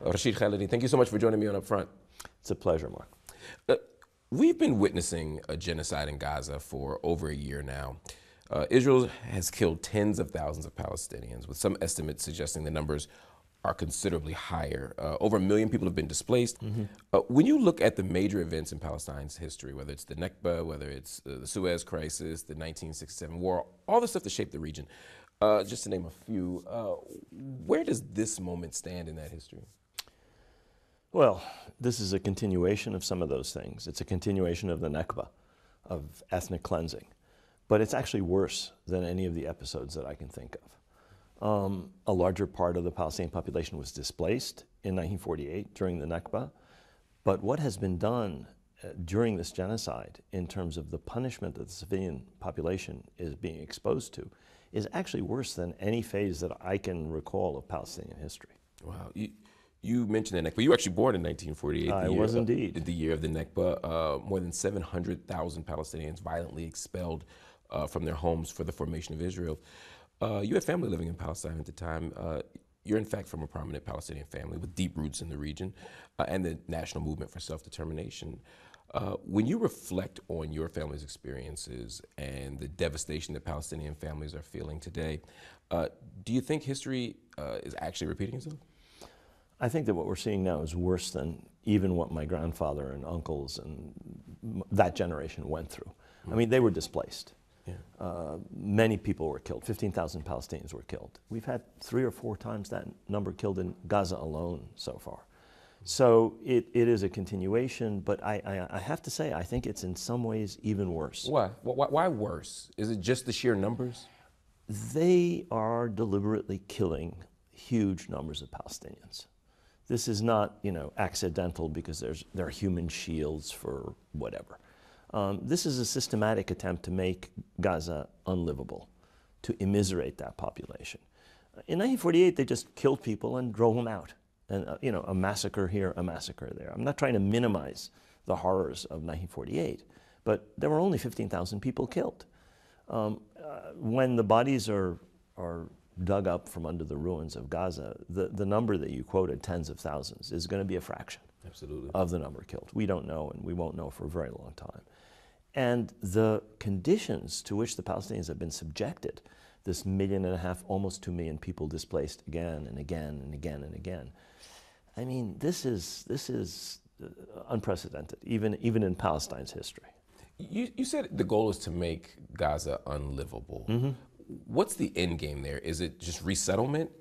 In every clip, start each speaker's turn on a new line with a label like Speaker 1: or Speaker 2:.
Speaker 1: Rashid Khalidi, thank you so much for joining me on UpFront.
Speaker 2: It's a pleasure, Mark.
Speaker 1: We've been witnessing a genocide in Gaza for over a year now. Israel has killed tens of thousands of Palestinians, with some estimates suggesting the numbers are considerably higher. Over 1 million people have been displaced. When you look at the major events in Palestine's history, whether it's the Nakba, whether it's the Suez Crisis, the 1967 war, all the stuff that shaped the region, just to name a few, where does this moment stand in that history?
Speaker 2: Well, this is a continuation of some of those things. It's a continuation of the Nakba, of ethnic cleansing. But it's actually worse than any of the episodes that I can think of. A larger part of the Palestinian population was displaced in 1948 during the Nakba. But what has been done during this genocide in terms of the punishment that the civilian population is being exposed to is actually worse than any phase that I can recall of Palestinian history.
Speaker 1: Wow. You mentioned the Nakba. You were actually born in 1948.
Speaker 2: I was indeed.
Speaker 1: The year of the Nakba. More than 700,000 Palestinians violently expelled from their homes for the formation of Israel. You had family living in Palestine at the time. You're in fact from a prominent Palestinian family with deep roots in the region and the national movement for self-determination. When you reflect on your family's experiences and the devastation that Palestinian families are feeling today, do you think history is actually repeating itself?
Speaker 2: I think that what we're seeing now is worse than even what my grandfather and uncles and that generation went through. I mean, they were displaced. Yeah. Many people were killed. 15,000 Palestinians were killed. We've had 3 or 4 times that number killed in Gaza alone so far. So it is a continuation, but I have to say, I think it's in some ways even worse.
Speaker 1: Why? Why worse? Is it just the sheer numbers?
Speaker 2: They are deliberately killing huge numbers of Palestinians. This is not, accidental because there are human shields for whatever. This is a systematic attempt to make Gaza unlivable, to immiserate that population. In 1948, they just killed people and drove them out. And, a massacre here, a massacre there. I'm not trying to minimize the horrors of 1948, but there were only 15,000 people killed. When the bodies are dug up from under the ruins of Gaza, the number that you quoted, tens of thousands, is going to be a fraction of the number killed. We don't know, and we won't know for a very long time. And the conditions to which the Palestinians have been subjected, this 1.5 million, almost 2 million people displaced again and again and again and again. I mean, this is unprecedented, even in Palestine's history.
Speaker 1: You said the goal is to make Gaza unlivable. What's the end game there? Is it just resettlement?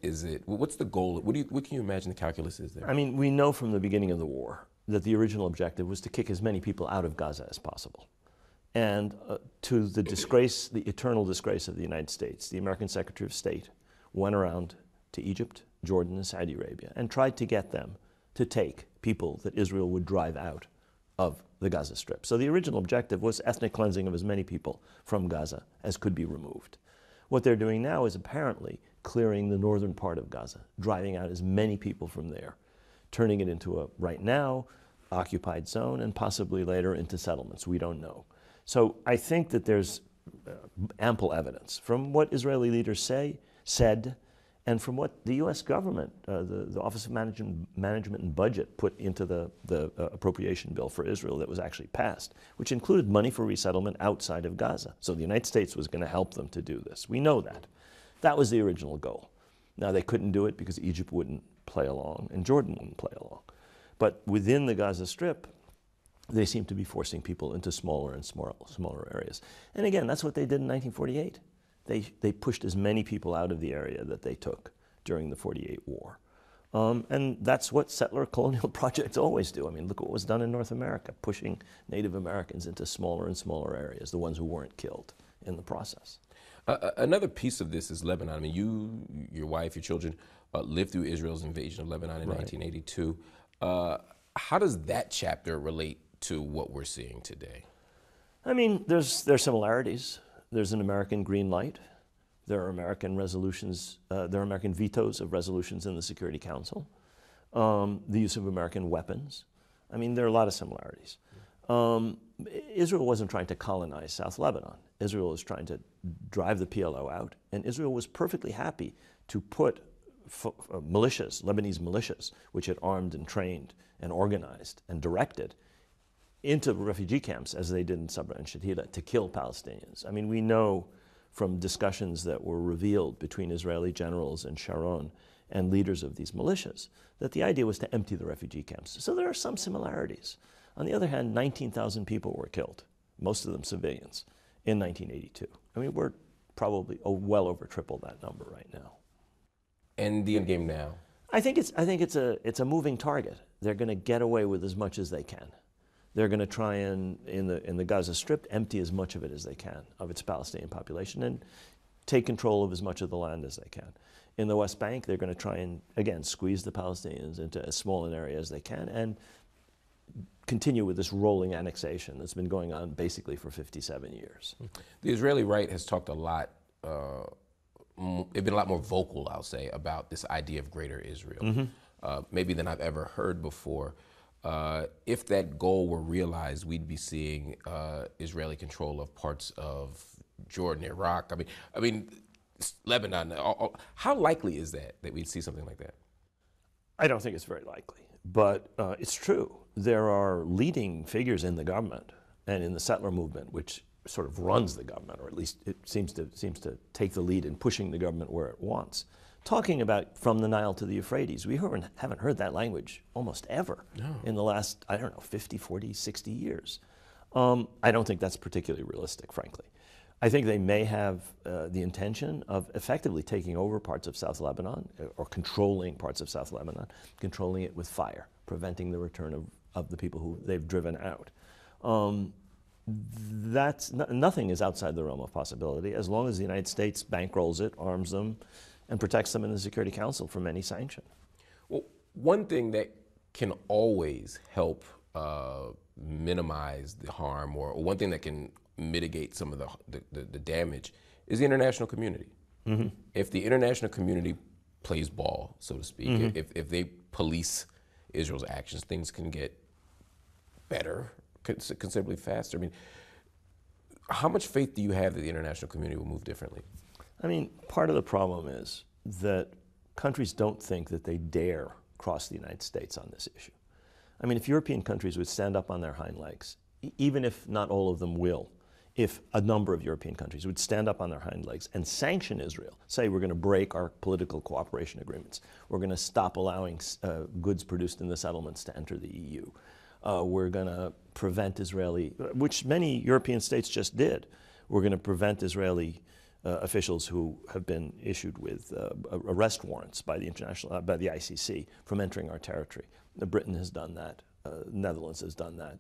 Speaker 1: What's the goal? What can you imagine the calculus is there?
Speaker 2: I mean, we know from the beginning of the war that the original objective was to kick as many people out of Gaza as possible. And to the disgrace, the eternal disgrace of the United States, the American Secretary of State went around to Egypt, Jordan, and Saudi Arabia and tried to get them to take people that Israel would drive out of the Gaza Strip. So the original objective was ethnic cleansing of as many people from Gaza as could be removed. What they're doing now is apparently clearing the northern part of Gaza, driving out as many people from there, turning it into a, right now, occupied zone, and possibly later into settlements. We don't know. So I think that there's ample evidence from what Israeli leaders said, and from what the U.S. government, the Office of Management and Budget put into the appropriation bill for Israel that was actually passed, which included money for resettlement outside of Gaza. So the United States was going to help them to do this. We know that. That was the original goal. Now, they couldn't do it because Egypt wouldn't play along and Jordan wouldn't play along. But within the Gaza Strip, they seem to be forcing people into smaller and smaller areas. And again, that's what they did in 1948. They pushed as many people out of the area that they took during the 48 war. And that's what settler colonial projects always do. I mean, look what was done in North America, pushing Native Americans into smaller and smaller areas, the ones who weren't killed in the process.
Speaker 1: Another piece of this is Lebanon. I mean, you, your wife, your children lived through Israel's invasion of Lebanon in 1982. How does that chapter relate to what we're seeing today?
Speaker 2: I mean, there's similarities. There's an American green light. There are American resolutions, there are American vetoes of resolutions in the Security Council. The use of American weapons. I mean, there are a lot of similarities. Israel wasn't trying to colonize South Lebanon. Israel was trying to drive the PLO out, and Israel was perfectly happy to put militias, Lebanese militias, which had armed and trained and organized and directed into refugee camps, as they did in Sabra and Shatila, to kill Palestinians. I mean, we know from discussions that were revealed between Israeli generals and Sharon and leaders of these militias that the idea was to empty the refugee camps. So there are some similarities. On the other hand, 19,000 people were killed, most of them civilians, in 1982. I mean, we're probably well over triple that number right now.
Speaker 1: And the end game now?
Speaker 2: I think it's a moving target. They're going to get away with as much as they can. They're going to try and, in the Gaza Strip, empty as much of it as they can, of its Palestinian population, and take control of as much of the land as they can. In the West Bank, they're going to try and, again, squeeze the Palestinians into as small an area as they can and continue with this rolling annexation that's been going on basically for 57 years.
Speaker 1: The Israeli right has talked a lot, they've been a lot more vocal, I'll say, about this idea of greater Israel, maybe than I've ever heard before. If that goal were realized, we'd be seeing Israeli control of parts of Jordan, Iraq. I mean, Lebanon. How likely is that we'd see something like that?
Speaker 2: I don't think it's very likely, but it's true. There are leading figures in the government and in the settler movement, which sort of runs the government, or at least it seems to take the lead in pushing the government where it wants. Talking about from the Nile to the Euphrates, we haven't heard that language almost ever in the last, I don't know, 50, 40, 60 years. I don't think that's particularly realistic, frankly. I think they may have the intention of effectively taking over parts of South Lebanon, or controlling parts of South Lebanon, controlling it with fire, preventing the return of the people who they've driven out. Nothing is outside the realm of possibility, as long as the United States bankrolls it, arms them, and protects them in the Security Council from any sanction.
Speaker 1: Well, one thing that can always help minimize the harm, or one thing that can mitigate some of the damage, is the international community. If the international community plays ball, so to speak, if they police Israel's actions, things can get better considerably faster. I mean, how much faith do you have that the international community will move differently?
Speaker 2: I mean, part of the problem is that countries don't think that they dare cross the United States on this issue. I mean, if European countries would stand up on their hind legs, even if not all of them will, if a number of European countries would stand up on their hind legs and sanction Israel, say we're going to break our political cooperation agreements, we're going to stop allowing goods produced in the settlements to enter the EU, we're going to prevent Israeli, which many European states just did, we're going to prevent Israeli officials who have been issued with arrest warrants by the ICC from entering our territory. Britain has done that. Netherlands has done that.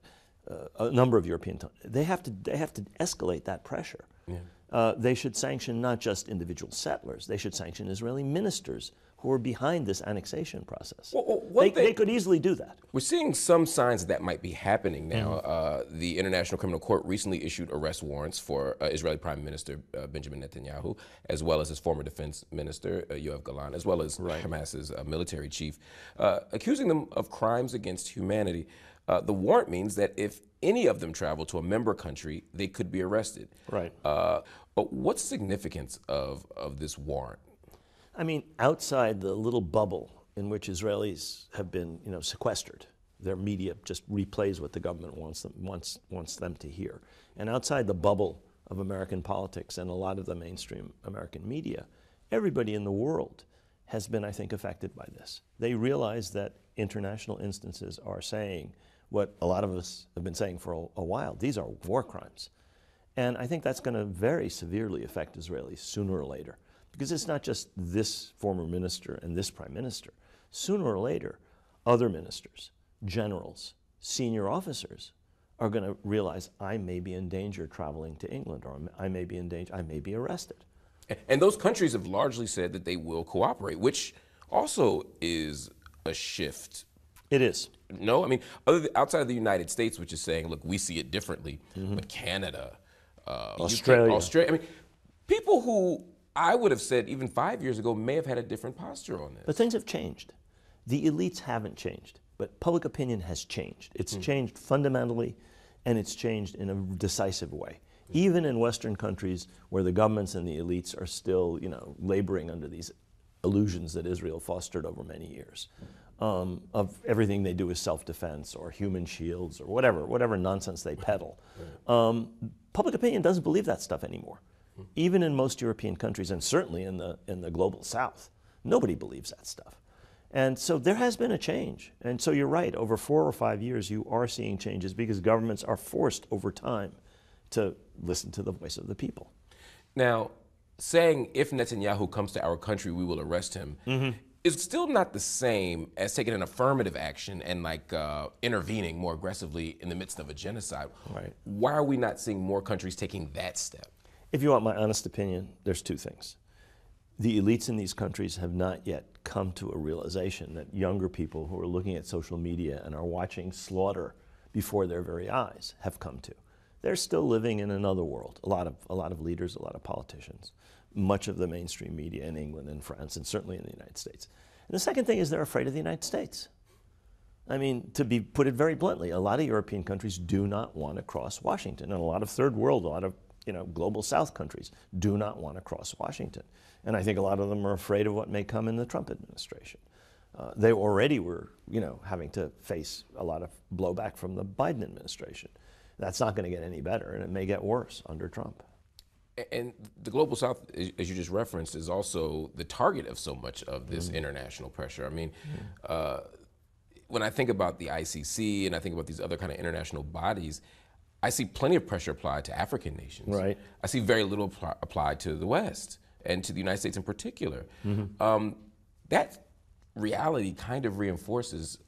Speaker 2: A number of European they have to escalate that pressure. Yeah. They should sanction not just individual settlers. They should sanction Israeli ministers who are behind this annexation process. They could easily do that.
Speaker 1: We're seeing some signs that might be happening now. The International Criminal Court recently issued arrest warrants for Israeli Prime Minister Benjamin Netanyahu, as well as his former defense minister, Yoav Gallant, as well as Hamas's military chief, accusing them of crimes against humanity. The warrant means that if any of them travel to a member country, they could be arrested.
Speaker 2: Right.
Speaker 1: But what's the significance of this warrant?
Speaker 2: I mean, outside the little bubble in which Israelis have been, sequestered, their media just replays what the government wants them to hear. And outside the bubble of American politics and a lot of the mainstream American media, everybody in the world has been, I think, affected by this. They realize that international instances are saying what a lot of us have been saying for a while. These are war crimes. And I think that's going to very severely affect Israelis sooner or later. Because it's not just this former minister and this prime minister. Sooner or later, other ministers, generals, senior officers are going to realize I may be in danger traveling to England, or I may be in danger, I may be arrested.
Speaker 1: And those countries have largely said that they will cooperate, which also is a shift.
Speaker 2: It is.
Speaker 1: No, I mean, outside of the United States, which is saying, look, we see it differently, but Canada,
Speaker 2: Australia.
Speaker 1: I mean, people who I would have said even 5 years ago may have had a different posture on this.
Speaker 2: But things have changed. The elites haven't changed, but public opinion has changed. It's changed fundamentally, and it's changed in a decisive way. Even in Western countries where the governments and the elites are still, laboring under these illusions that Israel fostered over many years, of everything they do is self-defense or human shields or whatever nonsense they peddle. Public opinion doesn't believe that stuff anymore. Even in most European countries, and certainly in the global South, nobody believes that stuff. And so there has been a change. And so you're right, over 4 or 5 years, you are seeing changes because governments are forced over time to listen to the voice of the people.
Speaker 1: Now, saying if Netanyahu comes to our country, we will arrest him, is still not the same as taking an affirmative action and like intervening more aggressively in the midst of a genocide.
Speaker 2: Right.
Speaker 1: Why are we not seeing more countries taking that step?
Speaker 2: If you want my honest opinion, there's 2 things. The elites in these countries have not yet come to a realization that younger people who are looking at social media and are watching slaughter before their very eyes have come to. They're still living in another world. A lot of leaders, a lot of politicians, much of the mainstream media in England and France, and certainly in the United States. And the second thing is they're afraid of the United States. I mean, to put it very bluntly, a lot of European countries do not want to cross Washington, and a lot of third world, a lot of global South countries do not want to cross Washington. And I think a lot of them are afraid of what may come in the Trump administration. They already were, having to face a lot of blowback from the Biden administration. That's not going to get any better, and it may get worse under Trump.
Speaker 1: And the global South, as you just referenced, is also the target of so much of this international pressure. I mean, when I think about the ICC and I think about these other kind of international bodies, I see plenty of pressure applied to African nations. Right. I see very little applied to the West and to the United States in particular. That reality kind of reinforces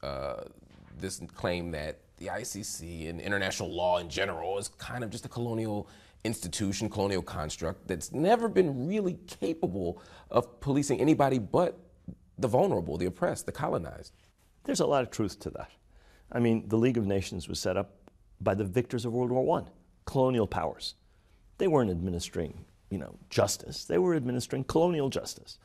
Speaker 1: this claim that the ICC and international law in general is kind of just a colonial institution, colonial construct that's never been really capable of policing anybody but the vulnerable, the oppressed, the colonized.
Speaker 2: There's a lot of truth to that. I mean, the League of Nations was set up by the victors of World War I, colonial powers. They weren't administering, justice. They were administering colonial justice.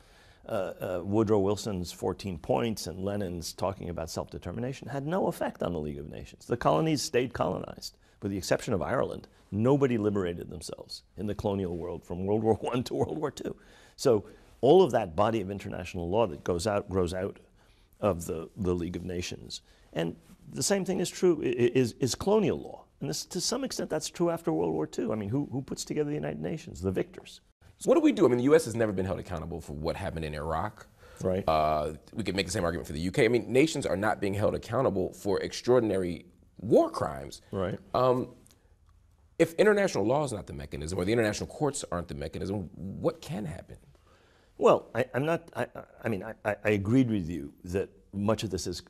Speaker 2: Woodrow Wilson's 14 points and Lenin's talking about self-determination had no effect on the League of Nations. The colonies stayed colonized. With the exception of Ireland, nobody liberated themselves in the colonial world from World War I to World War II. So all of that body of international law that grows out of the League of Nations. And the same thing is true, is colonial law. And this, to some extent, that's true after World War II. I mean, who puts together the United Nations? The victors.
Speaker 1: So what do we do? I mean, the U.S. has never been held accountable for what happened in Iraq.
Speaker 2: Right.
Speaker 1: We could make the same argument for the UK. I mean, nations are not being held accountable for extraordinary war crimes.
Speaker 2: Right.
Speaker 1: If international law is not the mechanism, or the international courts aren't the mechanism, what can happen?
Speaker 2: Well, I agreed with you that much of this is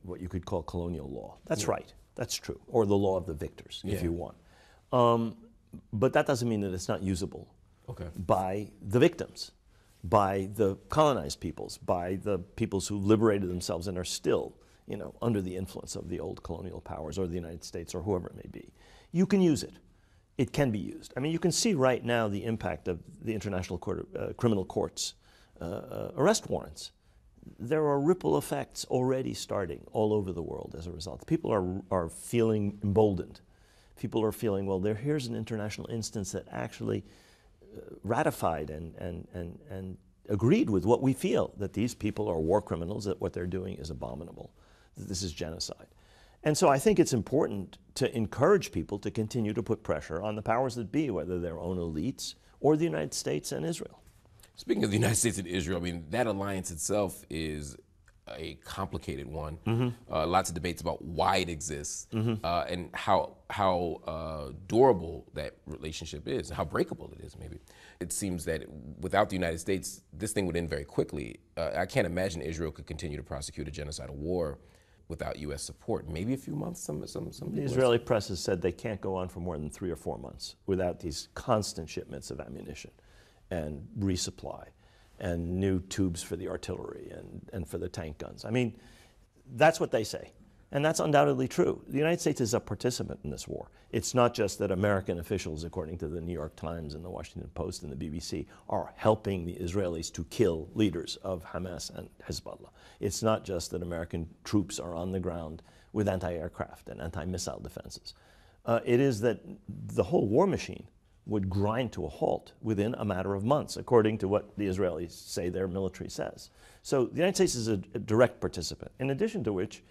Speaker 2: what you could call colonial law. That's right. That's true. Or the law of the victors, if you want. But that doesn't mean that it's not usable by the victims, by the colonized peoples, by the peoples who liberated themselves and are still, under the influence of the old colonial powers or the United States or whoever it may be. You can use it. It can be used. I mean, you can see right now the impact of the International Criminal Court's arrest warrants. There are ripple effects already starting all over the world as a result. People are feeling emboldened. People are feeling, well, here's an international instance that actually ratified and agreed with what we feel, that these people are war criminals, that what they're doing is abominable, that this is genocide. And so I think it's important to encourage people to continue to put pressure on the powers that be, whether their own elites or the United States and Israel.
Speaker 1: Speaking of the United States and Israel, I mean, that alliance itself is a complicated one. Lots of debates about why it exists and how durable that relationship is, how breakable it is, maybe. It seems that without the United States, this thing would end very quickly. I can't imagine Israel could continue to prosecute a genocidal war without U.S. support. Maybe a few months, some
Speaker 2: The Israeli press has said they can't go on for more than 3 or 4 months without these constant shipments of ammunition and resupply and new tubes for the artillery and for the tank guns. I mean, that's what they say. And that's undoubtedly true. The United States is a participant in this war. It's not just that American officials, according to the New York Times and the Washington Post and the BBC, are helping the Israelis to kill leaders of Hamas and Hezbollah. It's not just that American troops are on the ground with anti-aircraft and anti-missile defenses. It is that the whole war machine would grind to a halt within a matter of months, according to what the Israelis say their military says. So the United States is a direct participant, in addition to which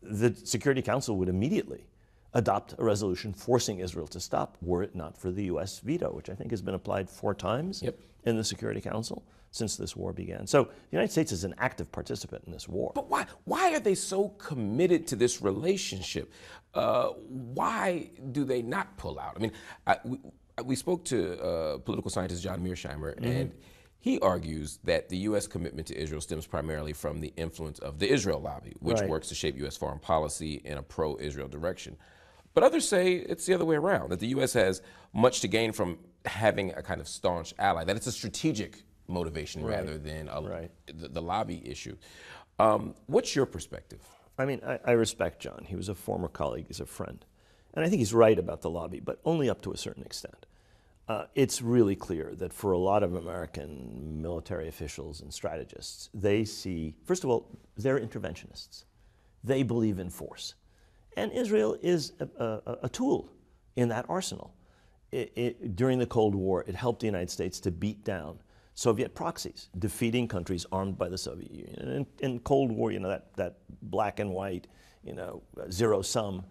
Speaker 2: the Security Council would immediately adopt a resolution forcing Israel to stop, were it not for the U.S. veto, which I think has been applied 4 times in the Security Council since this war began. So the United States is an active participant in this war.
Speaker 1: But why are they so committed to this relationship? Why do they not pull out? I mean, we spoke to political scientist John Mearsheimer, and he argues that the U.S. commitment to Israel stems primarily from the influence of the Israel lobby, which works to shape U.S. foreign policy in a pro-Israel direction. But others say it's the other way around, that the U.S. has much to gain from having a kind of staunch ally, that it's a strategic motivation rather than the lobby issue. What's your perspective?
Speaker 2: I mean, I respect John. He was a former colleague, he's a friend. And I think he's right about the lobby, but only up to a certain extent. It's really clear that for a lot of American military officials and strategists, they see, first of all, they're interventionists. They believe in force. And Israel is a tool in that arsenal. During the Cold War, it helped the United States to beat down Soviet proxies, defeating countries armed by the Soviet Union. And in Cold War, you know, that black and white, you know, zero-sum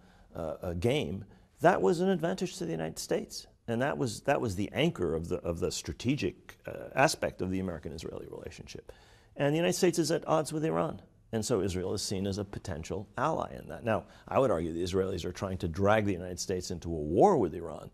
Speaker 2: game, that was an advantage to the United States. And that was the anchor of the strategic aspect of the American-Israeli relationship. And the United States is at odds with Iran. And so Israel is seen as a potential ally in that. Now, I would argue the Israelis are trying to drag the United States into a war with Iran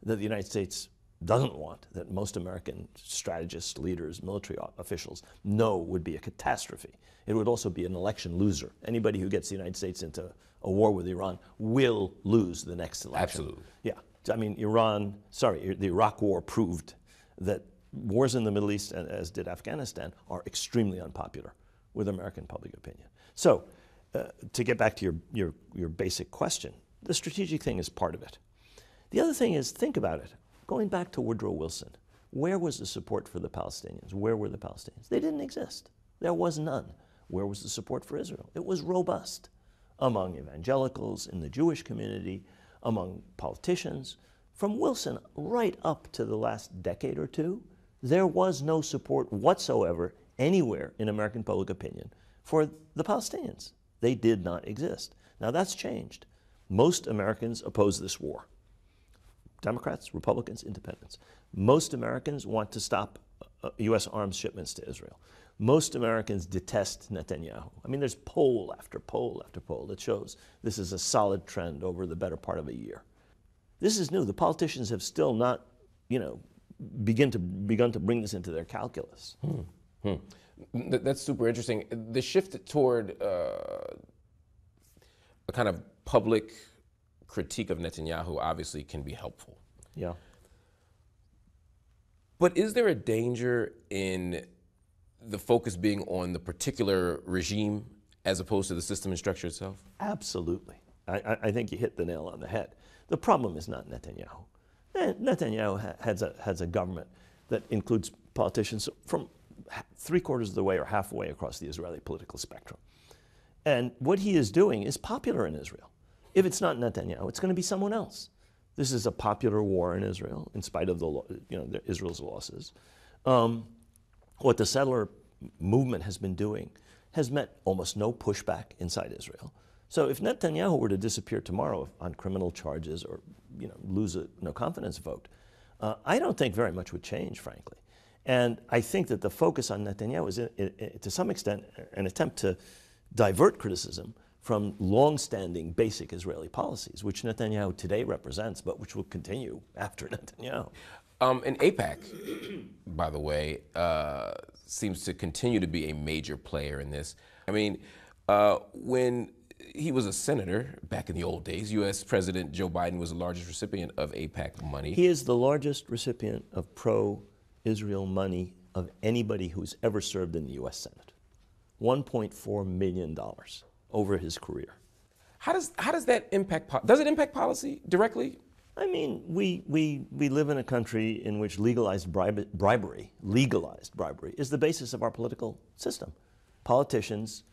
Speaker 2: that the United States doesn't want, that most American strategists, leaders, military officials know would be a catastrophe. It would also be an election loser. Anybody who gets the United States into a war with Iran will lose the next election.
Speaker 1: Absolutely.
Speaker 2: Yeah. I mean, the Iraq War proved that wars in the Middle East, as did Afghanistan, are extremely unpopular with American public opinion. So, to get back to your basic question, the strategic thing is part of it. The other thing is, think about it. Going back to Woodrow Wilson, where was the support for the Palestinians? Where were the Palestinians? They didn't exist. There was none. Where was the support for Israel? It was robust among evangelicals, in the Jewish community, among politicians. From Wilson right up to the last decade or two, there was no support whatsoever anywhere in American public opinion for the Palestinians. They did not exist. Now that's changed. Most Americans oppose this war. Democrats, Republicans, independents. Most Americans want to stop U.S. arms shipments to Israel. Most Americans detest Netanyahu. I mean, there's poll after poll after poll that shows this is a solid trend over the better part of a year. This is new. The politicians have still not, you know, begun to bring this into their calculus.
Speaker 1: That's super interesting. The shift toward a kind of public critique of Netanyahu obviously can be helpful.
Speaker 2: Yeah.
Speaker 1: But is there a danger in the focus being on the particular regime as opposed to the system and structure itself?
Speaker 2: Absolutely. I think you hit the nail on the head. The problem is not Netanyahu. Netanyahu has a government that includes politicians from 3/4 of the way or halfway across the Israeli political spectrum. And what he is doing is popular in Israel. If it's not Netanyahu, it's going to be someone else. This is a popular war in Israel, in spite of Israel's losses. What the settler movement has been doing has met almost no pushback inside Israel. So if Netanyahu were to disappear tomorrow on criminal charges or lose a no confidence vote, I don't think very much would change, frankly. And I think that the focus on Netanyahu is, to some extent, an attempt to divert criticism from long-standing basic Israeli policies, which Netanyahu today represents, but which will continue after Netanyahu.
Speaker 1: And AIPAC, by the way, seems to continue to be a major player in this. I mean, when he was a senator back in the old days, U.S. President Joe Biden was the largest recipient of AIPAC money.
Speaker 2: He is the largest recipient of pro-Israel money of anybody who's ever served in the U.S. Senate. $1.4 million over his career.
Speaker 1: How does that impact? Does it impact policy directly?
Speaker 2: I mean, we live in a country in which legalized bribery is the basis of our political system. Politicians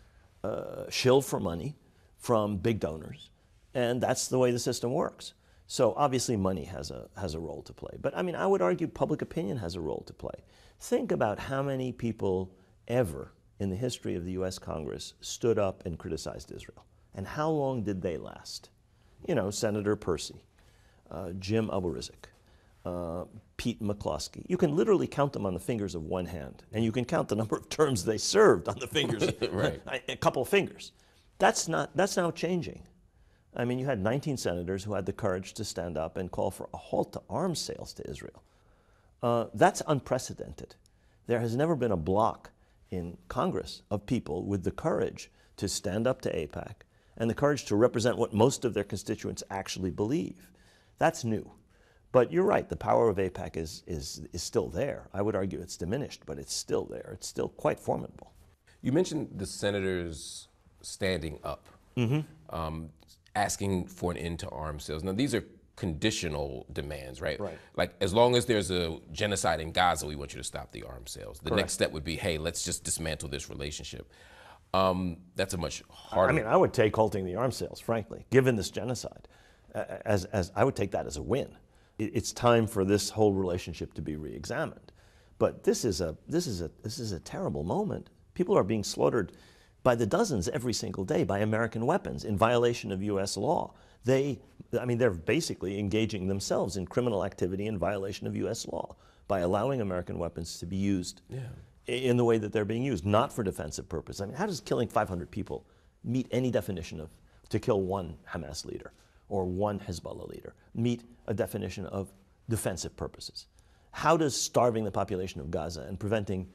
Speaker 2: shill for money from big donors, and that's the way the system works. So obviously money has a role to play. But I mean, I would argue public opinion has a role to play. Think about how many people ever in the history of the US Congress stood up and criticized Israel. And how long did they last? You know, Senator Percy, Jim Oberizek, Pete McCloskey. You can literally count them on the fingers of one hand, and you can count the number of terms they served on the fingers,
Speaker 1: right.
Speaker 2: a couple of fingers. That's now changing. I mean, you had 19 senators who had the courage to stand up and call for a halt to arms sales to Israel. That's unprecedented. There has never been a bloc in Congress of people with the courage to stand up to AIPAC and the courage to represent what most of their constituents actually believe. That's new. But you're right, the power of AIPAC is still there. I would argue it's diminished, but it's still there. It's still quite formidable.
Speaker 1: You mentioned the senators standing up, asking for an end to arms sales. Now, these are conditional demands, right?
Speaker 2: Right.
Speaker 1: Like, as long as there's a genocide in Gaza, we want you to stop the arms sales. The
Speaker 2: Correct.
Speaker 1: next step would be, hey, let's just dismantle this relationship. That's a much harder.
Speaker 2: I mean, I would take halting the arms sales, frankly, given this genocide, as I would take that as a win. It's time for this whole relationship to be re-examined. But this is a terrible moment. People are being slaughtered by the dozens every single day by American weapons in violation of U.S. law. They're basically engaging themselves in criminal activity in violation of U.S. law by allowing American weapons to be used in the way that they're being used, not for defensive purpose. I mean, how does killing 500 people meet any definition of to kill one Hamas leader or one Hezbollah leader, meet a definition of defensive purposes? How does starving the population of Gaza and preventing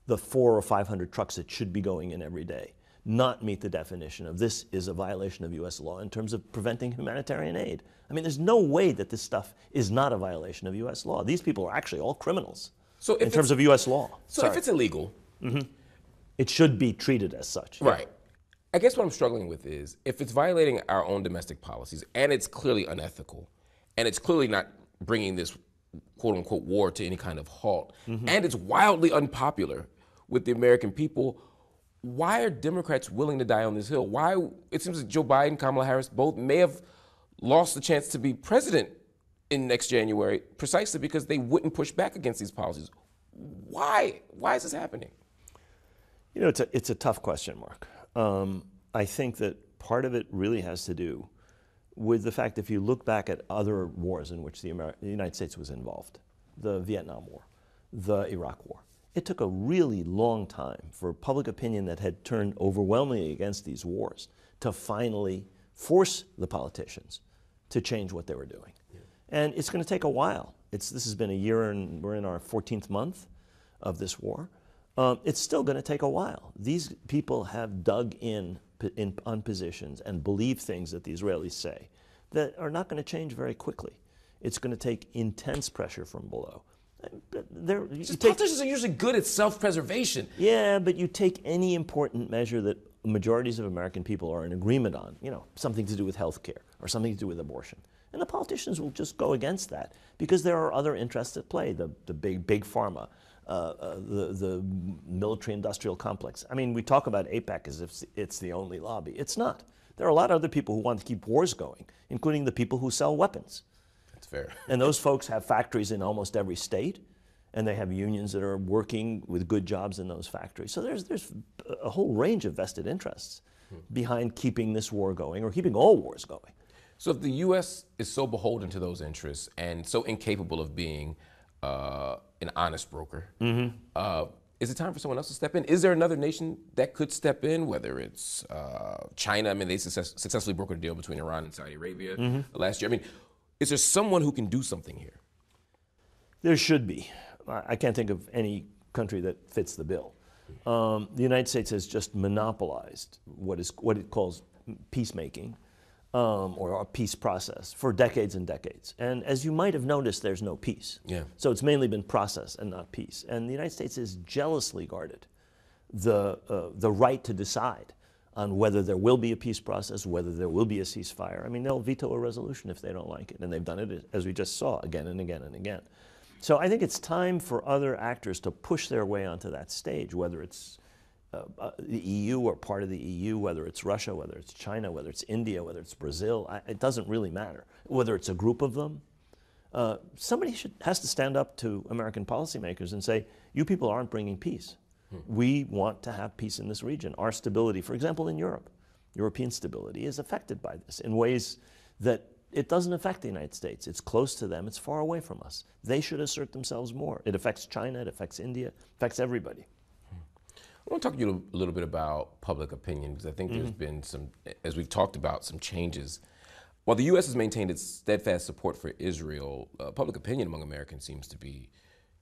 Speaker 2: the 400 or 500 trucks that should be going in every day not meet the definition of this is a violation of U.S. law in terms of preventing humanitarian aid? I mean, there's no way that this stuff is not a violation of U.S. law. These people are actually all criminals in terms of U.S. law.
Speaker 1: So if it's illegal,
Speaker 2: it should be treated as such.
Speaker 1: right. I guess what I'm struggling with is if it's violating our own domestic policies and it's clearly unethical and it's clearly not bringing this quote unquote war to any kind of halt and it's wildly unpopular with the American people, why are Democrats willing to die on this hill? Why? It seems that Joe Biden, Kamala Harris both may have lost the chance to be president in next January precisely because they wouldn't push back against these policies. Why? Why is this happening?
Speaker 2: You know, it's a tough question, Mark. I think that part of it really has to do with the fact if you look back at other wars in which the United States was involved, the Vietnam War, the Iraq War, it took a really long time for public opinion that had turned overwhelmingly against these wars to finally force the politicians to change what they were doing. Yeah. And it's going to take a while. This has been a year and we're in our 14th month of this war. It's still going to take a while. These people have dug on positions and believe things that the Israelis say that are not going to change very quickly. It's going to take intense pressure from below.
Speaker 1: Politicians are usually good at self-preservation.
Speaker 2: Yeah, but you take any important measure that majorities of American people are in agreement on, you know, something to do with health care or something to do with abortion. And the politicians will just go against that because there are other interests at play, the big pharma, the military-industrial complex. I mean, we talk about AIPAC as if it's the only lobby. It's not. There are a lot of other people who want to keep wars going, including the people who sell weapons.
Speaker 1: That's fair.
Speaker 2: And those folks have factories in almost every state, and they have unions that are working with good jobs in those factories. So there's a whole range of vested interests behind keeping this war going or keeping all wars going.
Speaker 1: So if the U.S. is so beholden to those interests and so incapable of being an honest broker, is it time for someone else to step in? Is there another nation that could step in, whether it's China? I mean, they successfully brokered a deal between Iran and Saudi Arabia last year. I mean, is there someone who can do something here?
Speaker 2: There should be. I can't think of any country that fits the bill. The United States has just monopolized what it calls peacemaking or a peace process for decades and decades. And as you might have noticed, there's no peace.
Speaker 1: Yeah.
Speaker 2: So it's mainly been process and not peace. And the United States has jealously guarded the right to decide on whether there will be a peace process, whether there will be a ceasefire. I mean, they'll veto a resolution if they don't like it. And they've done it, as we just saw, again and again and again. So I think it's time for other actors to push their way onto that stage, whether it's the EU or part of the EU, whether it's Russia, whether it's China, whether it's India, whether it's Brazil, it doesn't really matter. Whether it's a group of them, somebody has to stand up to American policymakers and say, you people aren't bringing peace. We want to have peace in this region. Our stability, for example, in Europe, European stability is affected by this in ways that it doesn't affect the United States. It's close to them. It's far away from us. They should assert themselves more. It affects China. It affects India. It affects everybody.
Speaker 1: I want to talk to you a little bit about public opinion, because I think there's been some, as we've talked about, some changes. While the U.S. has maintained its steadfast support for Israel, public opinion among Americans seems to be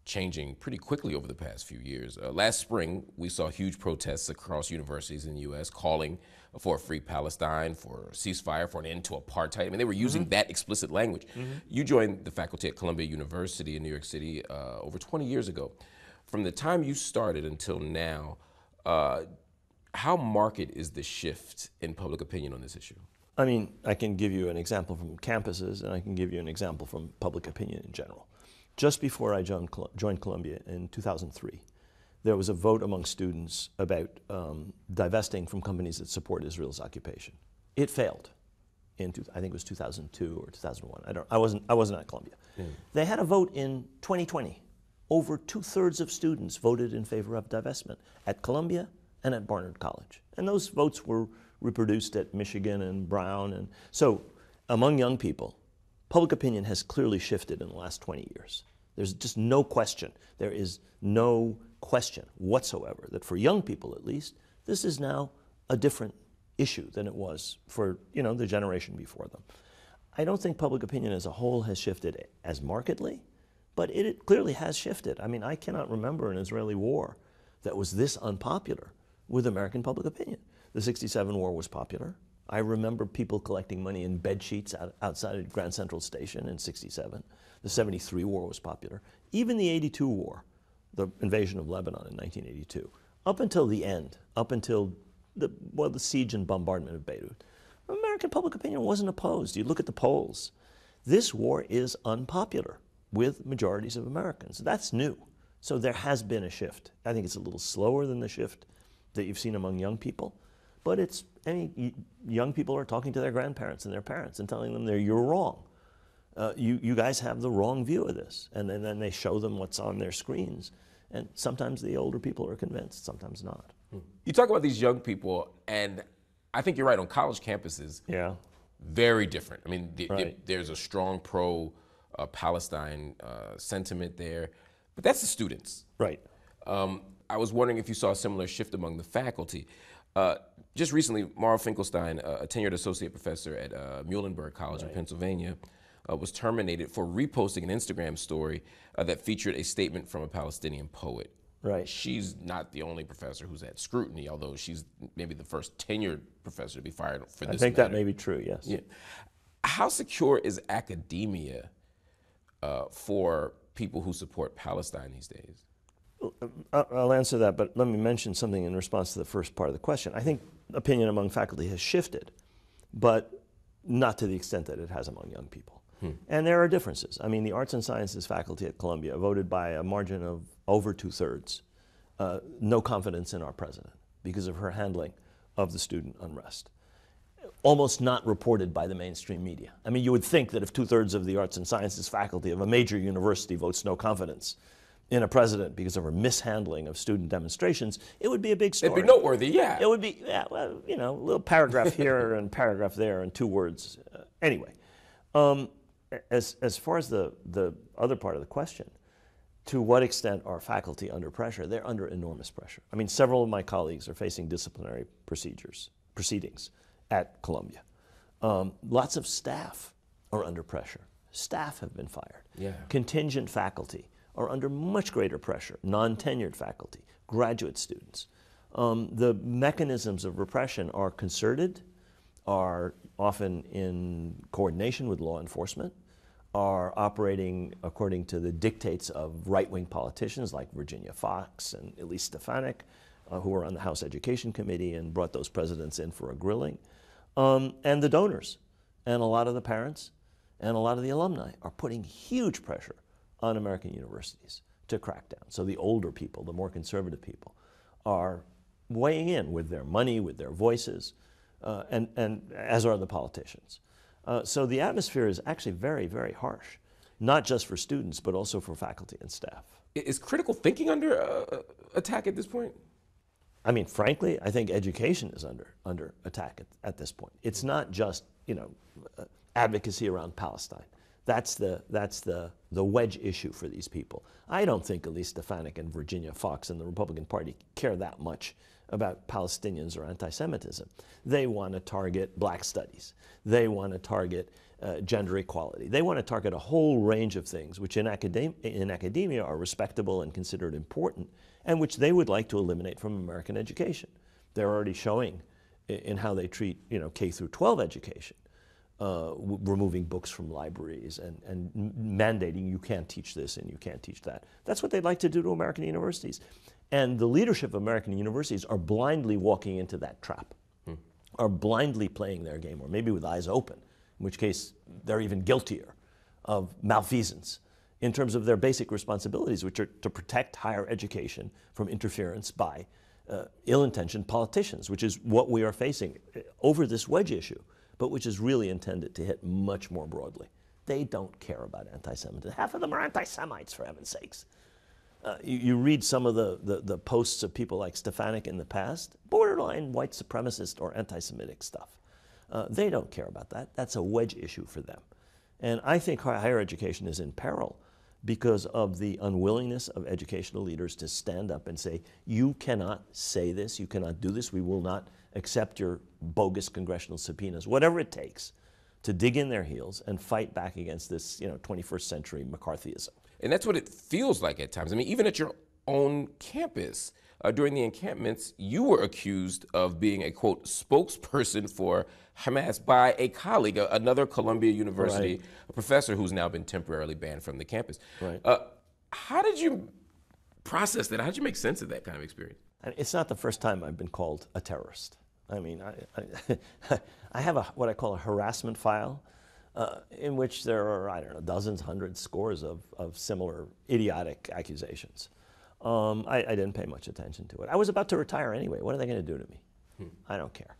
Speaker 1: changing pretty quickly over the past few years. Last spring, we saw huge protests across universities in the U.S. calling for a free Palestine, for a ceasefire, for an end to apartheid. I mean, they were using that explicit language. You joined the faculty at Columbia University in New York City over 20 years ago. From the time you started until now, how marked is the shift in public opinion on this issue?
Speaker 2: I mean, I can give you an example from campuses, and I can give you an example from public opinion in general. Just before I joined Columbia in 2003, there was a vote among students about divesting from companies that support Israel's occupation. It failed in, I think it was 2002 or 2001. I wasn't at Columbia. They had a vote in 2020. Over 2/3 of students voted in favor of divestment at Columbia and at Barnard College. And those votes were reproduced at Michigan and Brown. And so among young people, public opinion has clearly shifted in the last 20 years. There's just no question. There is no question whatsoever that for young people, at least, this is now a different issue than it was for, the generation before them. I don't think public opinion as a whole has shifted as markedly, but it clearly has shifted. I mean, I cannot remember an Israeli war that was this unpopular with American public opinion. The '67 war was popular. I remember people collecting money in bed sheets outside of Grand Central Station in '67. The '73 war was popular. Even the '82 war, the invasion of Lebanon in 1982, up until the end, up until the siege and bombardment of Beirut, American public opinion wasn't opposed. You look at the polls. This war is unpopular with majorities of Americans. That's new. So there has been a shift. I think it's a little slower than the shift that you've seen among young people, but young people are talking to their grandparents and their parents and telling them you're wrong. You guys have the wrong view of this. And then they show them what's on their screens. And sometimes the older people are convinced, sometimes not.
Speaker 1: You talk about these young people, and I think you're right, on college campuses, very different. I mean, there's a strong pro-Palestine sentiment there, but that's the students.
Speaker 2: Right.
Speaker 1: I was wondering if you saw a similar shift among the faculty. Just recently, Mara Finkelstein, a tenured associate professor at Muhlenberg College in Pennsylvania, was terminated for reposting an Instagram story that featured a statement from a Palestinian poet.
Speaker 2: Right.
Speaker 1: She's not the only professor who's had scrutiny, although she's maybe the first tenured professor to be fired for this
Speaker 2: I think
Speaker 1: matter.
Speaker 2: that may be true, yes.
Speaker 1: Yeah. How secure is academia for people who support Palestine these days?
Speaker 2: I'll answer that, but let me mention something in response to the first part of the question. I think opinion among faculty has shifted, but not to the extent that it has among young people. And there are differences. I mean, the arts and sciences faculty at Columbia voted by a margin of over 2/3 no confidence in our president because of her handling of the student unrest. Almost not reported by the mainstream media. I mean, you would think that if 2/3 of the arts and sciences faculty of a major university votes no confidence in a president because of her mishandling of student demonstrations, it would be a big story.
Speaker 1: It'd be noteworthy, yeah.
Speaker 2: It would be, a little paragraph here and paragraph there and 2 words. Anyway, as far as the other part of the question, to what extent are faculty under pressure? They're under enormous pressure. I mean, several of my colleagues are facing disciplinary proceedings at Columbia. Lots of staff are under pressure. Staff have been fired.
Speaker 1: Yeah.
Speaker 2: Contingent faculty are under much greater pressure, non-tenured faculty, graduate students. The mechanisms of repression are concerted, are often in coordination with law enforcement, are operating according to the dictates of right-wing politicians like Virginia Fox and Elise Stefanik, who were on the House Education Committee and brought those presidents in for a grilling. And the donors and a lot of the parents and a lot of the alumni are putting huge pressure on American universities to crack down. So the older people, the more conservative people, are weighing in with their money, with their voices, and as are the politicians. So the atmosphere is actually very, very harsh, not just for students, but also for faculty and staff.
Speaker 1: Is critical thinking under attack at this point?
Speaker 2: I mean, frankly, I think education is under attack at this point. It's not just, advocacy around Palestine. That's the wedge issue for these people. I don't think Elise Stefanik and Virginia Fox and the Republican Party care that much about Palestinians or anti-Semitism. They want to target black studies. They want to target gender equality. They want to target a whole range of things which in academia are respectable and considered important, and which they would like to eliminate from American education. They're already showing in how they treat K through 12 education, removing books from libraries and mandating you can't teach this and you can't teach that. That's what they'd like to do to American universities. And the leadership of American universities are blindly walking into that trap, are blindly playing their game, or maybe with eyes open, in which case they're even guiltier of malfeasance in terms of their basic responsibilities, which are to protect higher education from interference by ill-intentioned politicians, which is what we are facing over this wedge issue, but which is really intended to hit much more broadly. They don't care about anti-Semitism. Half of them are anti-Semites, for heaven's sakes. You read some of the posts of people like Stefanik in the past, borderline white supremacist or anti-Semitic stuff. They don't care about that. That's a wedge issue for them. And I think higher education is in peril because of the unwillingness of educational leaders to stand up and say, you cannot say this, you cannot do this, we will not accept your bogus congressional subpoenas, whatever it takes to dig in their heels and fight back against this 21st century McCarthyism.
Speaker 1: And that's what it feels like at times. I mean, even at your own campus, during the encampments, you were accused of being a, quote, spokesperson for Hamas by a colleague, another Columbia University professor who's now been temporarily banned from the campus. Right. How did you process that? How did you make sense of that kind of experience?
Speaker 2: It's not the first time I've been called a terrorist. I mean, I have what I call a harassment file, in which there are, I don't know, dozens, hundreds, scores of similar idiotic accusations. I didn't pay much attention to it. I was about to retire anyway. What are they going to do to me? I don't care.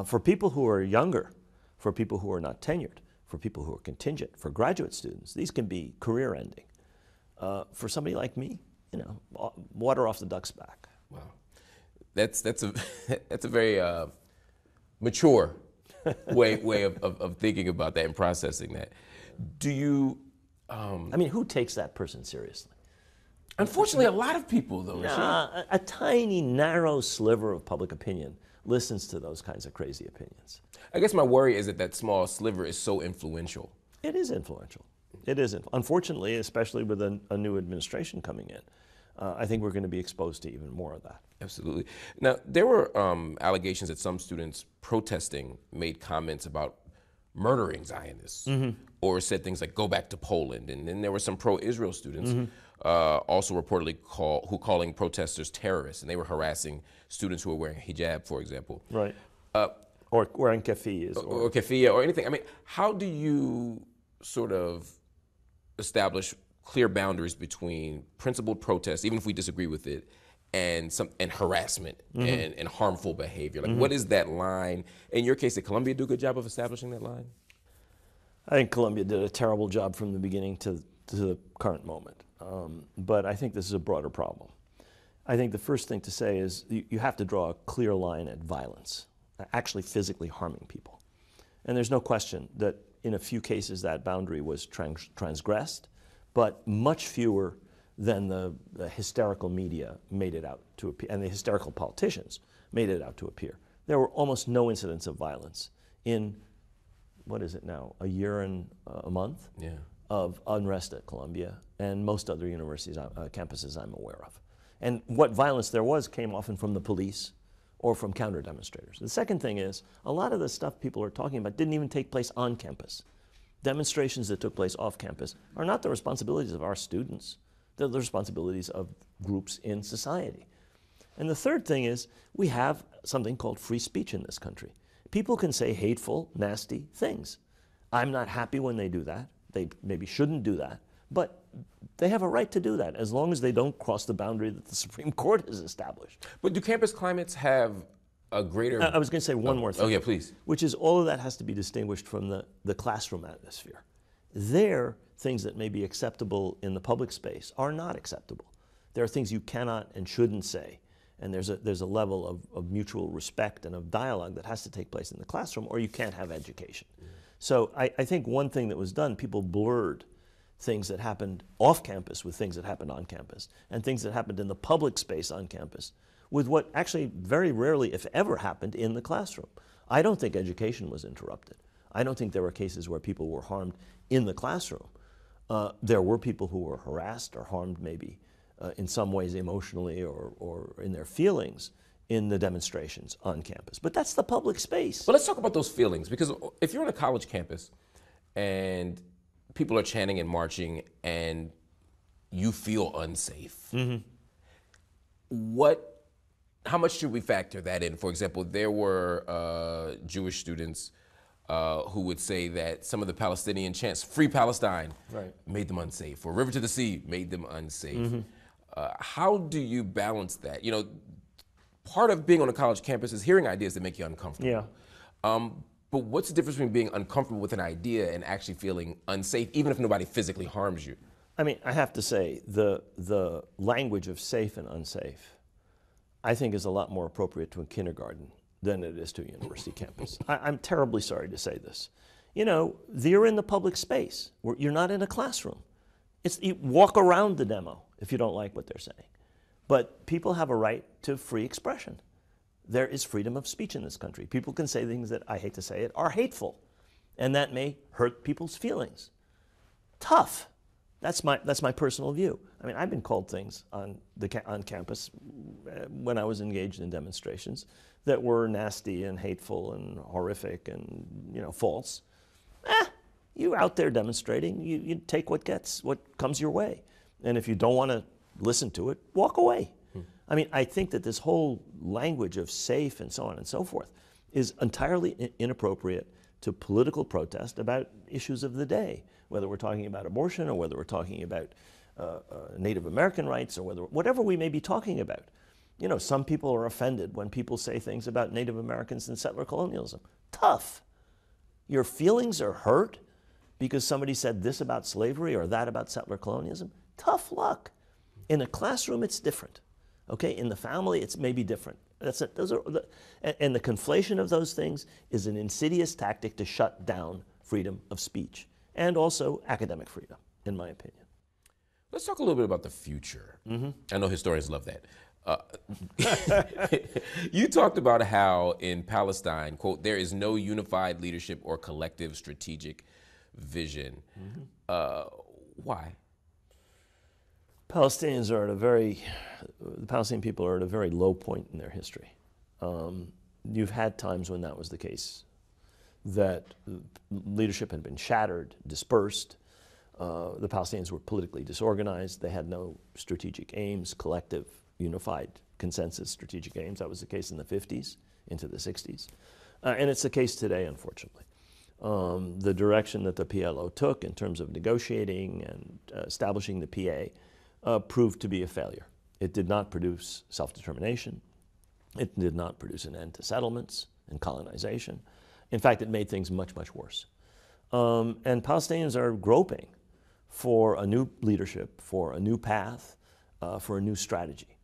Speaker 2: For people who are younger, for people who are not tenured, for people who are contingent, for graduate students, these can be career-ending. For somebody like me, water off the duck's back.
Speaker 1: Wow, that's a that's a very mature way of thinking about that and processing that. Do you?
Speaker 2: I mean, who takes that person seriously?
Speaker 1: Unfortunately, a lot of people, though.
Speaker 2: A tiny, narrow sliver of public opinion listens to those kinds of crazy opinions.
Speaker 1: I guess my worry is that small sliver is so influential.
Speaker 2: It is influential. It is. Unfortunately, especially with a new administration coming in, I think we're going to be exposed to even more of that.
Speaker 1: Absolutely. Now, there were allegations that some students protesting made comments about murdering Zionists, or said things like, go back to Poland. And then there were some pro-Israel students also reportedly calling protesters terrorists, and they were harassing students who were wearing hijab, for example.
Speaker 2: Right. Or wearing keffiyehs.
Speaker 1: Or keffiyeh or anything. I mean, how do you sort of establish clear boundaries between principled protest, even if we disagree with it, and harassment and harmful behavior? Like, what is that line? In your case, did Columbia do a good job of establishing that line?
Speaker 2: I think Columbia did a terrible job from the beginning to the current moment. But I think this is a broader problem. I think the first thing to say is you have to draw a clear line at violence, actually physically harming people. And there's no question that in a few cases that boundary was transgressed, but much fewer than the hysterical media made it out to appear, and the hysterical politicians made it out to appear. There were almost no incidents of violence in, what is it now, a year and a month of unrest at Columbia and most other universities, campuses I'm aware of. And what violence there was came often from the police or from counter-demonstrators. The second thing is, a lot of the stuff people are talking about didn't even take place on campus. Demonstrations that took place off campus are not the responsibilities of our students. They're the responsibilities of groups in society. And the third thing is, we have something called free speech in this country. People can say hateful, nasty things. I'm not happy when they do that. They maybe shouldn't do that. But they have a right to do that as long as they don't cross the boundary that the Supreme Court has established.
Speaker 1: But do campus climates have a greater...
Speaker 2: I was going to say one more thing.
Speaker 1: Oh, yeah, please.
Speaker 2: Which is all of that has to be distinguished from the classroom atmosphere. There, things that may be acceptable in the public space are not acceptable. There are things you cannot and shouldn't say. And there's a level of mutual respect and of dialogue that has to take place in the classroom, or you can't have education. So I think one thing that was done, people blurred things that happened off campus with things that happened on campus, and things that happened in the public space on campus with what actually very rarely, if ever, happened in the classroom. I don't think education was interrupted. I don't think there were cases where people were harmed in the classroom. There were people who were harassed or harmed maybe in some ways emotionally or in their feelings in the demonstrations on campus. But that's the public space.
Speaker 1: But let's talk about those feelings, because if you're on a college campus and people are chanting and marching and you feel unsafe, how much should we factor that in? For example, there were Jewish students who would say that some of the Palestinian chants, "Free Palestine," made them unsafe, or "River to the Sea" made them unsafe. How do you balance that? You know, part of being on a college campus is hearing ideas that make you uncomfortable.
Speaker 2: Yeah.
Speaker 1: But what's the difference between being uncomfortable with an idea and actually feeling unsafe, even if nobody physically harms you?
Speaker 2: I mean, I have to say, the language of safe and unsafe, I think, is a lot more appropriate to a kindergarten than it is to a university campus. I'm terribly sorry to say this. You know, you're in the public space. You're not in a classroom. You walk around the demo if you don't like what they're saying. But people have a right to free expression. There is freedom of speech in this country. People can say things that, I hate to say it, are hateful, and that may hurt people's feelings. Tough. That's my personal view. I mean, I've been called things on campus when I was engaged in demonstrations that were nasty and hateful and horrific and, you know, false. You're out there demonstrating. You take what comes your way, and if you don't want to listen to it, walk away. I mean, I think that this whole language of safe and so on and so forth is entirely inappropriate to political protest about issues of the day, whether we're talking about abortion or whether we're talking about Native American rights or whatever we may be talking about. You know, some people are offended when people say things about Native Americans and settler colonialism. Tough. Your feelings are hurt because somebody said this about slavery or that about settler colonialism. Tough luck. In a classroom, it's different. Okay, in the family, it's maybe different. That's it. And the conflation of those things is an insidious tactic to shut down freedom of speech and also academic freedom, in my opinion.
Speaker 1: Let's talk a little bit about the future. I know historians love that. You talked about how in Palestine, quote, there is no unified leadership or collective strategic vision. Why?
Speaker 2: The Palestinian people are at a very low point in their history. You've had times when that was the case, that leadership had been shattered, dispersed. The Palestinians were politically disorganized. They had no strategic aims, collective, unified consensus strategic aims. That was the case in the 50s into the 60s. And it's the case today, unfortunately. The direction that the PLO took in terms of negotiating and establishing the PA proved to be a failure. It did not produce self-determination. It did not produce an end to settlements and colonization. In fact, it made things much, much worse. And Palestinians are groping for a new leadership, for a new path, for a new strategy.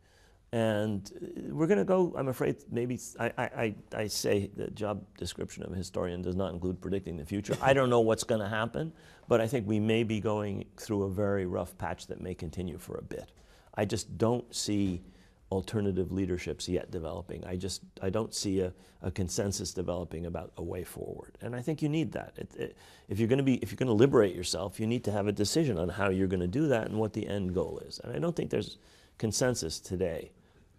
Speaker 2: And we're going to go, I'm afraid, maybe, I say the job description of a historian does not include predicting the future. I don't know what's going to happen, but I think we may be going through a very rough patch that may continue for a bit. I just don't see alternative leaderships yet developing. I don't see a consensus developing about a way forward. And I think you need that. If you're going to liberate yourself, you need to have a decision on how you're going to do that and what the end goal is. And I don't think there's consensus today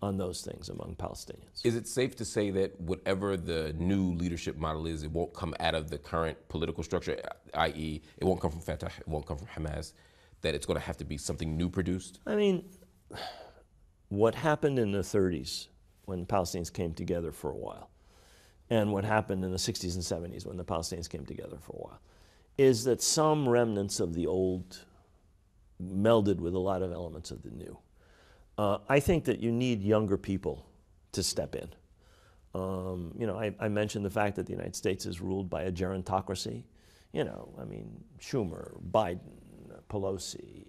Speaker 2: on those things among Palestinians.
Speaker 1: Is it safe to say that whatever the new leadership model is, it won't come out of the current political structure, i.e. it won't come from Fatah, it won't come from Hamas, that it's going to have to be something new produced?
Speaker 2: I mean, what happened in the 30s when Palestinians came together for a while, and what happened in the 60s and 70s when the Palestinians came together for a while, is that some remnants of the old melded with a lot of elements of the new. I think that you need younger people to step in. You know, I mentioned the fact that the United States is ruled by a gerontocracy. You know, I mean, Schumer, Biden, Pelosi,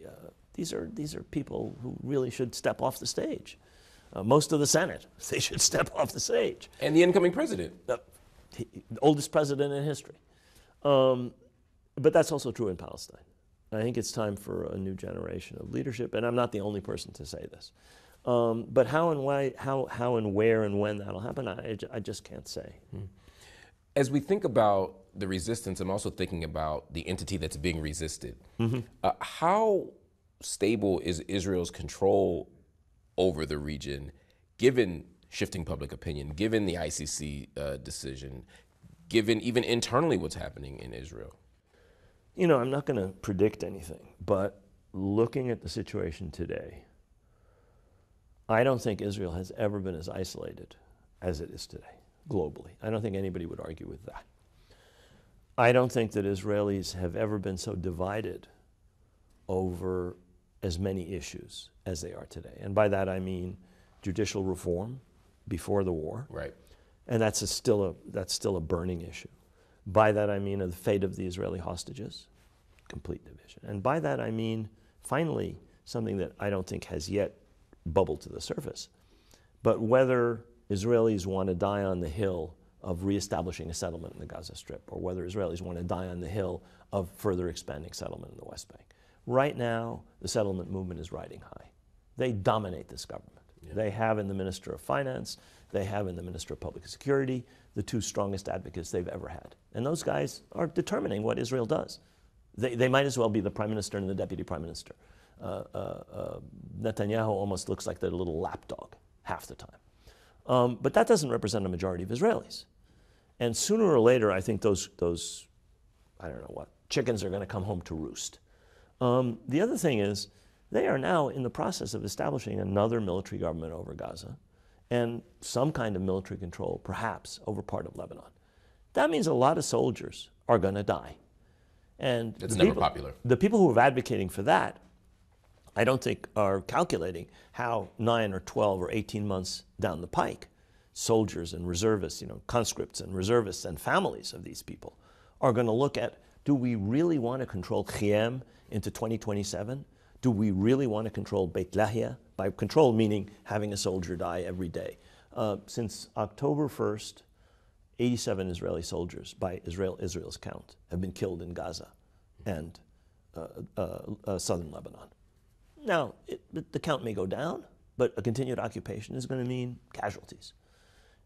Speaker 2: these are people who really should step off the stage. Most of the Senate, they should step off the stage.
Speaker 1: And the incoming president.
Speaker 2: The oldest president in history. But that's also true in Palestine. I think it's time for a new generation of leadership, and I'm not the only person to say this. But how and why, how and where and when that'll happen, I just can't say.
Speaker 1: As we think about the resistance, I'm also thinking about the entity that's being resisted. How stable is Israel's control over the region, given shifting public opinion, given the ICC decision, given even internally what's happening in Israel?
Speaker 2: You know, I'm not going to predict anything, but looking at the situation today, I don't think Israel has ever been as isolated as it is today, globally. I don't think anybody would argue with that. I don't think that Israelis have ever been so divided over as many issues as they are today. And by that I mean judicial reform before the war.
Speaker 1: Right.
Speaker 2: And that's still a burning issue. By that I mean the fate of the Israeli hostages, complete division. And by that I mean, finally, something that I don't think has yet bubbled to the surface, but whether Israelis want to die on the hill of reestablishing a settlement in the Gaza Strip, or whether Israelis want to die on the hill of further expanding settlement in the West Bank. Right now, the settlement movement is riding high. They dominate this government. Yeah. They have in the Minister of Finance, they have in the Minister of Public Security, the two strongest advocates they've ever had. And those guys are determining what Israel does. They might as well be the Prime Minister and the Deputy Prime Minister. Netanyahu almost looks like their little lapdog half the time. But that doesn't represent a majority of Israelis. And sooner or later, I think those I don't know what, chickens are going to come home to roost. The other thing is, they are now in the process of establishing another military government over Gaza and some kind of military control, perhaps, over part of Lebanon. That means a lot of soldiers are going to die. And
Speaker 1: it's never popular.
Speaker 2: The people who are advocating for that, I don't think are calculating how 9 or 12 or 18 months down the pike, soldiers and reservists, you know, conscripts and reservists and families of these people are going to look at, do we really want to control Khiem into 2027? Do we really want to control Beit Lahia? By control meaning having a soldier die every day. Since October 1st, 87 Israeli soldiers, by Israel's count, have been killed in Gaza and southern Lebanon. Now, the count may go down, but a continued occupation is going to mean casualties.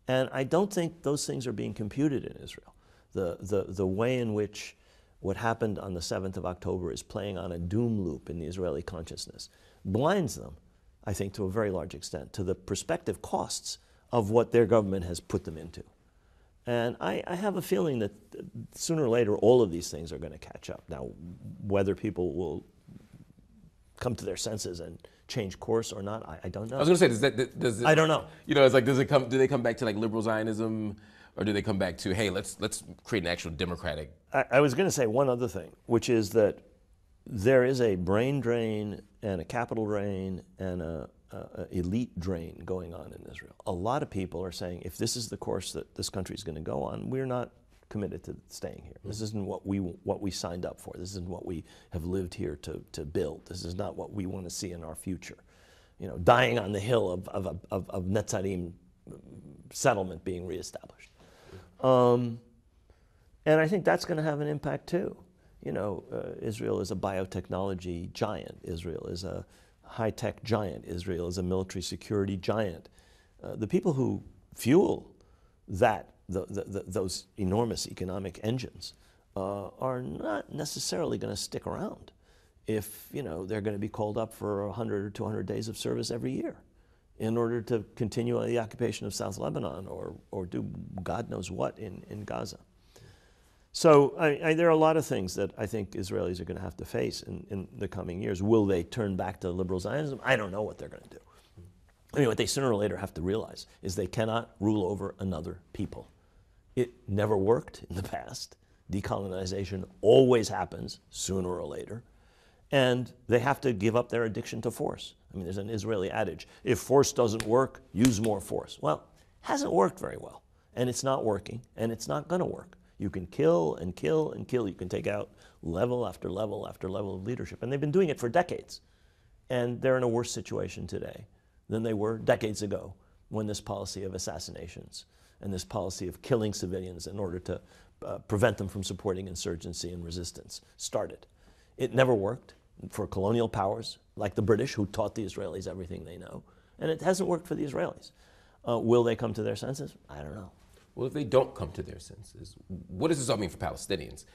Speaker 2: And I don't think those things are being computed in Israel. The way in which what happened on the 7th of October is playing on a doom loop in the Israeli consciousness blinds them, I think, to a very large extent, to the prospective costs of what their government has put them into. And I have a feeling that sooner or later all of these things are going to catch up. Now, whether people will come to their senses and change course or not, I don't know.
Speaker 1: I was going to say, does it,
Speaker 2: I don't know.
Speaker 1: You know, it's like, do they come back to like liberal Zionism, or do they come back to, hey, let's create an actual democratic?
Speaker 2: I was going to say one other thing, which is that there is a brain drain and a capital drain and a elite drain going on in Israel. A lot of people are saying, if this is the course that this country is going to go on, we're not committed to staying here. This isn't what we signed up for. This isn't what we have lived here to build. This is not what we want to see in our future. You know, dying on the hill of Netzarim settlement being reestablished. And I think that's going to have an impact too. You know, Israel is a biotechnology giant. Israel is a high-tech giant. Israel is a military security giant. The people who fuel those enormous economic engines are not necessarily going to stick around if, you know, they're going to be called up for 100 or 200 days of service every year in order to continue the occupation of South Lebanon or do God knows what in Gaza. So there are a lot of things that I think Israelis are going to have to face in the coming years. Will they turn back to liberal Zionism? I don't know what they're going to do. I mean, what they sooner or later have to realize is they cannot rule over another people. It never worked in the past. Decolonization always happens sooner or later. And they have to give up their addiction to force. I mean, there's an Israeli adage, if force doesn't work, use more force. Well, it hasn't worked very well, and it's not working, and it's not going to work. You can kill and kill and kill. You can take out level after level after level of leadership, and they've been doing it for decades. And they're in a worse situation today than they were decades ago when this policy of assassinations and this policy of killing civilians in order to prevent them from supporting insurgency and resistance started. It never worked for colonial powers like the British, who taught the Israelis everything they know, and it hasn't worked for the Israelis. Will they come to their senses? I don't know.
Speaker 1: Well, if they don't come to their senses, what does this all mean for Palestinians?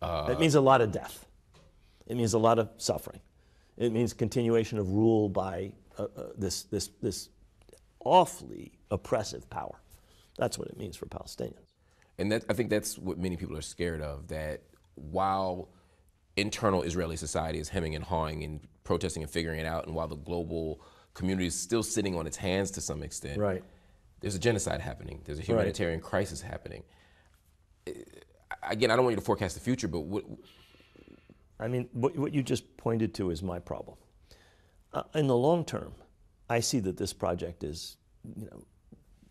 Speaker 2: It means a lot of death. It means a lot of suffering. It means continuation of rule by this awfully oppressive power. That's what it means for Palestinians.
Speaker 1: And I think that's what many people are scared of, that while internal Israeli society is hemming and hawing and protesting and figuring it out, and while the global community is still sitting on its hands to some extent,
Speaker 2: right,
Speaker 1: there's a genocide happening. There's a humanitarian crisis happening. Again, I don't want you to forecast the future, but
Speaker 2: I mean, what you just pointed to is my problem. In the long term, I see that this project is,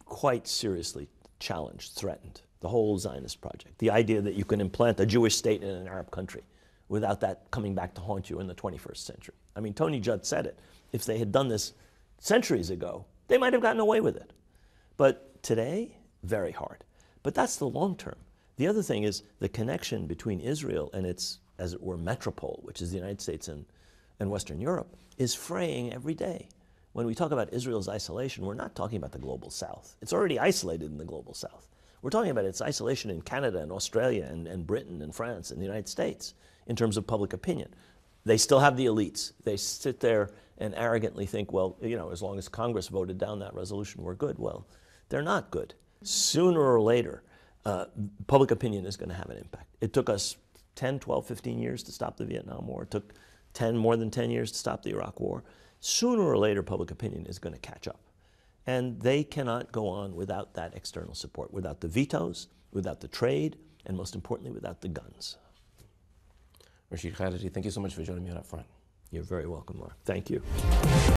Speaker 2: quite seriously challenged, threatened. The whole Zionist project, the idea that you can implant a Jewish state in an Arab country without that coming back to haunt you in the 21st century. I mean, Tony Judd said it. If they had done this centuries ago, they might have gotten away with it. But today, very hard. But that's the long term. The other thing is the connection between Israel and its, as it were, metropole, which is the United States and Western Europe, is fraying every day. When we talk about Israel's isolation, we're not talking about the global south. It's already isolated in the global south. We're talking about its isolation in Canada and Australia and Britain and France and the United States in terms of public opinion. They still have the elites. They sit there and arrogantly think, well, as long as Congress voted down that resolution, we're good. Well, they're not good. Sooner or later, public opinion is going to have an impact. It took us 10, 12, 15 years to stop the Vietnam War. It took more than 10 years to stop the Iraq War. Sooner or later, public opinion is going to catch up. And they cannot go on without that external support, without the vetoes, without the trade, and most importantly, without the guns.
Speaker 1: Rashid Khalidi, thank you so much for joining me on UpFront.
Speaker 2: You're very welcome, Mark. Thank you.